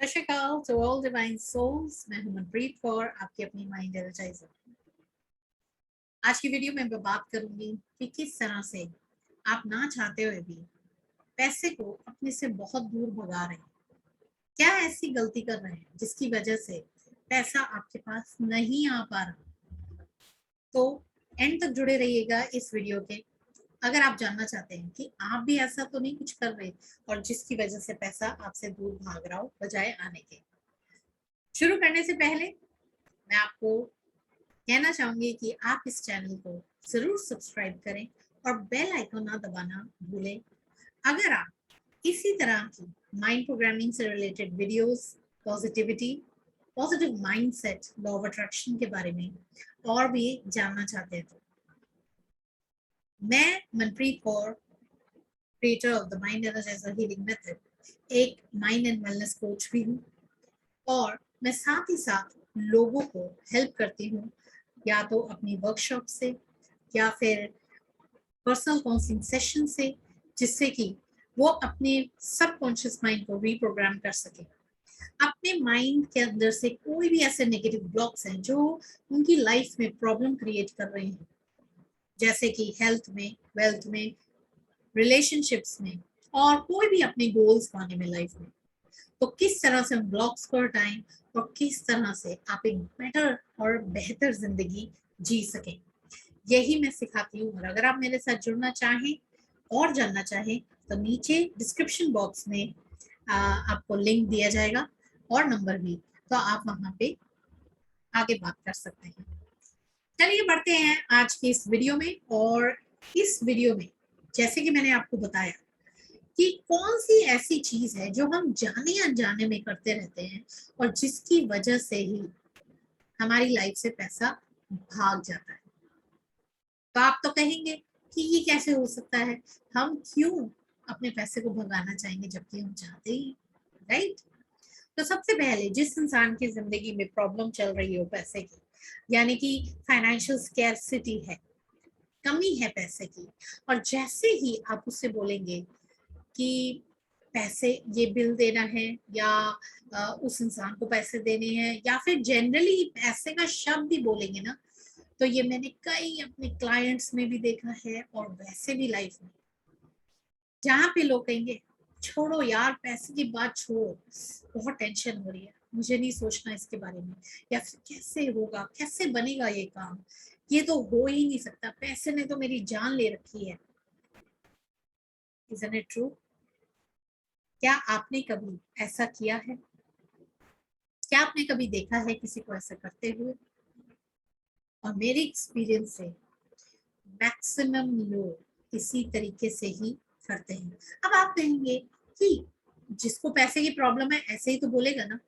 नमस्कार to all divine souls. मैं हूं मनप्रीत कौर, आपकी अपनी माइंड एनर्जाइजर। आज की वीडियो में मैं बात करूंगी कि किस तरह से आप ना चाहते हुए भी पैसे को अपने से बहुत दूर भगा रहे हैं। क्या ऐसी गलती कर रहे हैं जिसकी वजह से पैसा आपके पास नहीं आ पा रहा। तो एंड तक जुड़े रहिएगा इस वीडियो के। अगर आप जानना चाहते हैं कि आप भी ऐसा तो नहीं कुछ कर रहे और जिसकी वजह से पैसा आपसे दूर भाग रहा हो बजाय आने के। शुरू करने से पहले मैं आपको कहना चाहूंगी कि आप इस चैनल को जरूर सब्सक्राइब करें और बेल आइकन ना दबाना भूलें। अगर आप इसी तरह की माइंड प्रोग्रामिंग से related videos, positivity, positive mindset, law of attraction के बारे में और भी जानना चाहते हैं तो मैं Manpreet Kaur, creator of the mind energiser healing method, एक माइंड एंड वेलनेस कोच भी हूँ और मैं साथ ही साथ लोगों को हेल्प करती हूँ, या तो अपनी वर्कशॉप से या फिर पर्सनल काउंसलिंग सेशन से, जिससे कि वो अपने सबकॉन्शियस माइंड को रीप्रोग्राम कर सके। अपने माइंड के अंदर से कोई भी ऐसे नेगेटिव ब्लॉक्स हैं जो उनकी लाइफ में प्रॉब्लम क्रिएट कर रहे हैं, जैसे कि हेल्थ में, वेल्थ में, रिलेशनशिप्स में और कोई भी अपने गोल्स पाने में लाइफ में, तो किस तरह से हम ब्लॉक्स को हटाएं और किस तरह से आप एक बेटर और बेहतर जिंदगी जी सकें, यही मैं सिखाती हूँ। और अगर आप मेरे साथ जुड़ना चाहें और जानना चाहें तो नीचे डिस्क्रिप्शन बॉक्स में आपको लिंक दिया जाएगा और नंबर भी, तो आप वहां पे आगे बात कर सकते हैं। चलिए बढ़ते हैं आज की इस वीडियो में। और इस वीडियो में जैसे कि मैंने आपको बताया कि कौन सी ऐसी चीज है जो हम जाने अनजाने में करते रहते हैं और जिसकी वजह से ही हमारी लाइफ से पैसा भाग जाता है। तो आप तो कहेंगे कि ये कैसे हो सकता है, हम क्यों अपने पैसे को भगाना चाहेंगे जबकि हम चाहते ही, राइट। तो सबसे पहले जिस इंसान की जिंदगी में प्रॉब्लम चल रही हो पैसे की, यानी कि फाइनेंशियल स्कैर्सिटी है, कमी है पैसे की, और जैसे ही आप उससे बोलेंगे कि पैसे, ये बिल देना है या उस इंसान को पैसे देने हैं, या फिर जनरली पैसे का शब्द ही बोलेंगे ना, तो ये मैंने कई अपने क्लाइंट्स में भी देखा है और वैसे भी लाइफ में, जहाँ पे लोग कहेंगे छोड़ो यार, पैसे की बात छोड़ो, बहुत टेंशन हो रही है, मुझे नहीं सोचना इसके बारे में, या फिर कैसे होगा, कैसे बनेगा ये काम, ये तो हो ही नहीं सकता, पैसे ने तो मेरी जान ले रखी है। Isn't it true? क्या आपने कभी ऐसा किया है? क्या आपने कभी देखा है किसी को ऐसा करते हुए? और मेरे एक्सपीरियंस से मैक्सिमम लोग इसी तरीके से ही करते हैं। अब आप कहेंगे कि जिसको पैसे की प्रॉब्लम है ऐसे ही तो बोलेगा ना।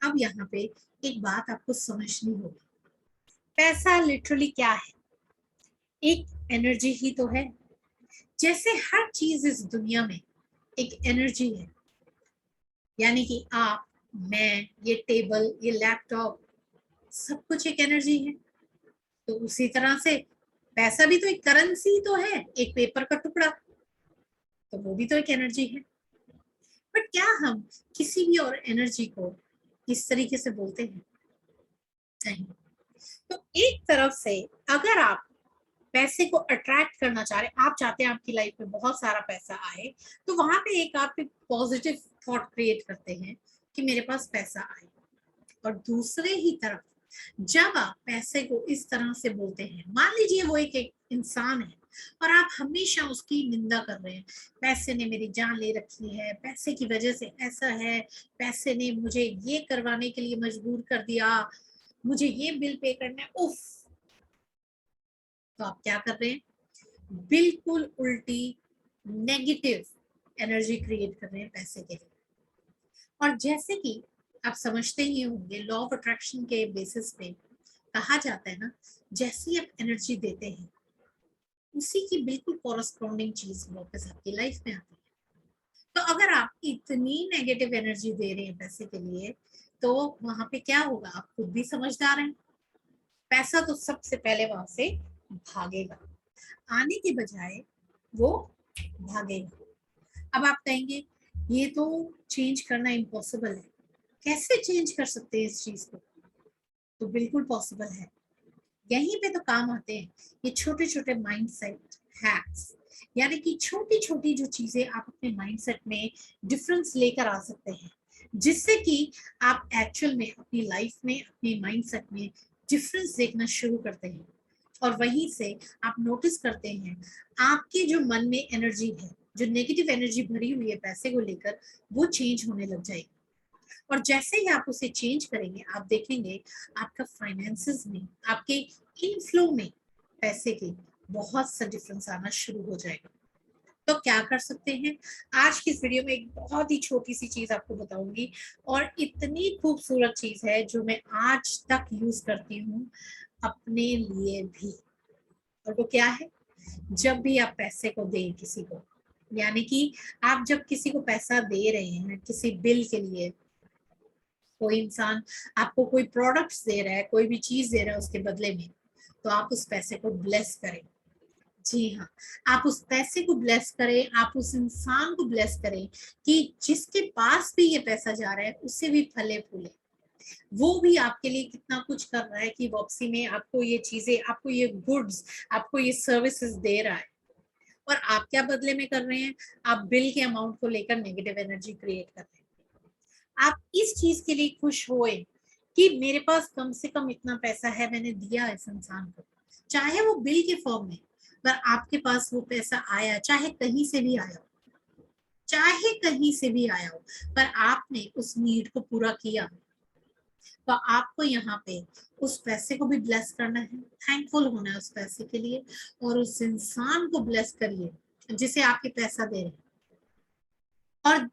अब यहाँ पे एक बात आपको समझनी होगी, पैसा लिटरली क्या है? एक एनर्जी ही तो है। जैसे हर चीज इस दुनिया में एक एनर्जी है, यानी कि आप, मैं, ये टेबल, ये लैपटॉप, सब कुछ एक एनर्जी है। तो उसी तरह से पैसा भी तो एक करेंसी तो है, एक पेपर का टुकड़ा, तो वो भी तो एक एनर्जी है। बट क्या हम किसी भी और एनर्जी को इस तरीके से बोलते हैं? नहीं। तो एक तरफ से अगर आप पैसे को अट्रैक्ट करना चाह रहे, आप चाहते हैं आपकी लाइफ में बहुत सारा पैसा आए, तो वहां पे एक आप पॉजिटिव थॉट क्रिएट करते हैं कि मेरे पास पैसा आए। और दूसरे ही तरफ जब आप पैसे को इस तरह से बोलते हैं, मान लीजिए वो एक इंसान है और आप हमेशा उसकी निंदा कर रहे हैं, पैसे ने मेरी जान ले रखी है, पैसे की वजह से ऐसा है, पैसे ने मुझे ये करवाने के लिए मजबूर कर दिया, मुझे ये बिल पे करना है, उफ। तो आप क्या कर रहे हैं? बिल्कुल उल्टी नेगेटिव एनर्जी क्रिएट कर रहे हैं पैसे के लिए। और जैसे कि आप समझते ही होंगे, लॉ ऑफ अट्रैक्शन के बेसिस पे कहा जाता है ना, जैसी आप एनर्जी देते हैं उसी की बिल्कुल कॉरस्पॉन्डिंग चीज वापस आपकी लाइफ में आती है। तो अगर आप इतनी नेगेटिव एनर्जी दे रहे हैं पैसे के लिए, तो वहां पे क्या होगा, आप खुद भी समझदार हैं, पैसा तो सबसे पहले वहां से भागेगा, आने के बजाय वो भागेगा। अब आप कहेंगे ये तो चेंज करना इम्पॉसिबल है। कैसे चेंज कर सकते हैं इस चीज को? तो बिल्कुल पॉसिबल है। यहीं पे तो काम आते हैं ये छोटे छोटे माइंडसेट हैक्स, यानी कि छोटी छोटी जो चीजें आप अपने माइंडसेट में डिफरेंस लेकर आ सकते हैं, जिससे कि आप एक्चुअल में अपनी लाइफ में अपने माइंडसेट में डिफरेंस देखना शुरू करते हैं। और वहीं से आप नोटिस करते हैं आपके जो मन में एनर्जी है, जो नेगेटिव एनर्जी भरी हुई है पैसे को लेकर, वो चेंज होने लग जाएगी। और जैसे ही आप उसे चेंज करेंगे, आप देखेंगे आपका फाइनेंसेस में, आपके इनफ्लो में पैसे के बहुत सा डिफरेंस आना शुरू हो जाएगा। तो क्या कर सकते हैं? आज की इस वीडियो में एक बहुत ही छोटी सी चीज आपको बताऊंगी, और इतनी खूबसूरत चीज है जो मैं आज तक यूज करती हूँ अपने लिए भी। और वो क्या है? जब भी आप पैसे को दें किसी को, यानी कि आप जब किसी को पैसा दे रहे हैं किसी बिल के लिए, कोई इंसान आपको कोई प्रोडक्ट्स दे रहा है, कोई भी चीज दे रहा है उसके बदले में, तो आप उस पैसे को ब्लेस करें। जी हाँ, आप उस पैसे को ब्लेस करें, आप उस इंसान को ब्लेस करें कि जिसके पास भी ये पैसा जा रहा है उससे भी फले फूले। वो भी आपके लिए कितना कुछ कर रहा है कि वापसी में आपको ये चीजें, आपको ये गुड्स, आपको ये सर्विसेज दे रहा है। और आप क्या बदले में कर रहे हैं? आप बिल के अमाउंट को लेकर नेगेटिव एनर्जी क्रिएट कर रहे हैं। आप इस चीज के लिए खुश होए कि मेरे पास कम से कम इतना पैसा है, मैंने दिया इस इंसान को, चाहे वो बिल के फॉर्म में, पर आपके पास वो पैसा आया, चाहे कहीं से भी आया हो, चाहे कहीं से भी आया हो, पर आपने उस नीड को पूरा किया। तो आपको यहाँ पे उस पैसे को भी ब्लेस करना है, थैंकफुल होना है उस पैसे के लिए, और उस इंसान को ब्लेस करिए जिसे आपके पैसा दे रहे हैं। और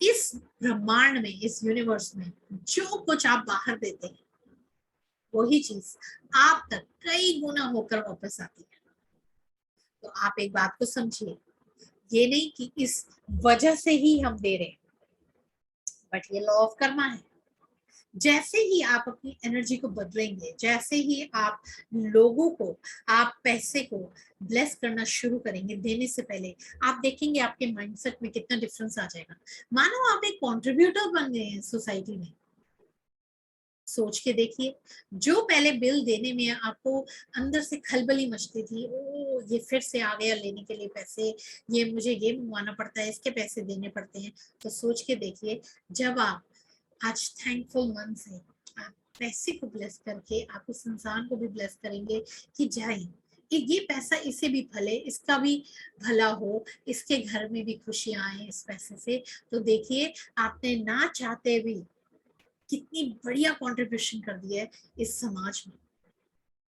इस ब्रह्मांड में, इस यूनिवर्स में जो कुछ आप बाहर देते हैं, वही चीज आप तक कई गुना होकर वापस आती है। तो आप एक बात को समझिए, ये नहीं कि इस वजह से ही हम दे रहे हैं, बट ये लॉ ऑफ कर्मा है। जैसे ही आप अपनी एनर्जी को बदलेंगे, जैसे ही आप लोगों को, आप पैसे को ब्लेस करना शुरू करेंगे देने से पहले, आप देखेंगे आपके माइंडसेट में कितना डिफरेंस आ जाएगा। मानो आप एक कंट्रीब्यूटर बन गए हैं सोसाइटी में। सोच के देखिए, जो पहले बिल देने में आपको अंदर से खलबली मचती थी, ओ ये फिर से आ गया लेने के लिए पैसे, ये मुझे ये मंगवाना पड़ता है, इसके पैसे देने पड़ते हैं, तो सोच के देखिए, जब आप आज थैंकफुल मन से आप पैसे को ब्लेस करके आप उस इंसान को भी ब्लेस करेंगे कि जाए कि ये पैसा इसे भी फले, इसका भी भला हो, इसके घर में भी खुशियां आए इस पैसे से, तो देखिए आपने ना चाहते भी कितनी बढ़िया कंट्रीब्यूशन कर दिया है इस समाज में।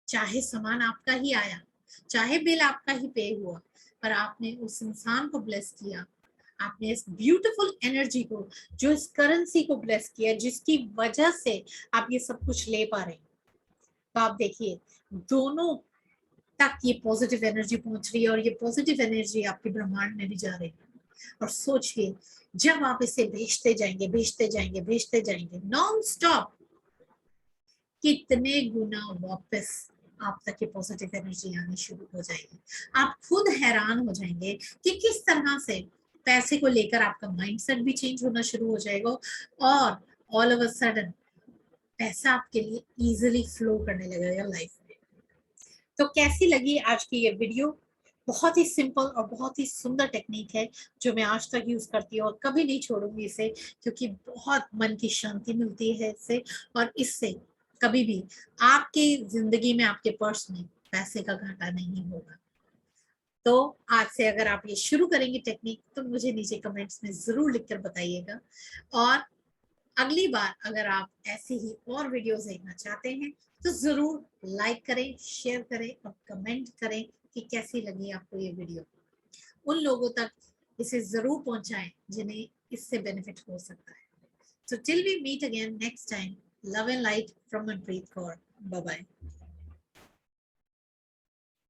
चाहे सामान आपका ही आया, चाहे बिल आपका ही पे हुआ, पर आपने उस इंसान को ब्लेस किया, आपने इस ब्यूटीफुल एनर्जी को, जो इस करेंसी को ब्लेस किया, जिसकी वजह से आप ये सब कुछ ले पा रहे हैं। तो आप देखिए, दोनों तक ये पॉजिटिव एनर्जी पहुंच रही है, और ये पॉजिटिव एनर्जी आपके ब्रह्मांड में भी जा रही है। और सोचिए, जब आप इसे भेजते जाएंगे, भेजते जाएंगे, भेजते जाएंगे नॉन स्टॉप, कितने गुना वापस आप तक ये पॉजिटिव एनर्जी आनी शुरू हो जाएगी। आप खुद हैरान हो जाएंगे कि किस तरह से पैसे को लेकर आपका माइंडसेट भी चेंज होना शुरू हो जाएगा, और ऑल ऑफ अ सडन पैसा आपके लिए इजीली फ्लो करने लगेगा लाइफ में। तो कैसी लगी आज की ये वीडियो? बहुत ही सिंपल और बहुत ही सुंदर टेक्निक है जो मैं आज तक यूज करती हूँ और कभी नहीं छोड़ूंगी इसे, क्योंकि बहुत मन की शांति मिलती है इससे। और इससे कभी भी आपकी जिंदगी में, आपके पर्स में पैसे का घाटा नहीं होगा। तो आज से अगर आप ये शुरू करेंगे टेक्निक, तो मुझे नीचे कमेंट्स में जरूर लिखकर बताइएगा। और अगली बार अगर आप ऐसे ही और वीडियोस देखना चाहते हैं, तो जरूर लाइक करें, शेयर करें और कमेंट करें कि कैसी लगी आपको ये वीडियो। उन लोगों तक इसे जरूर पहुंचाएं जिन्हें इससे बेनिफिट हो सकता है। So till we meet again next time, love and light from Manpreet Kaur. Bye bye.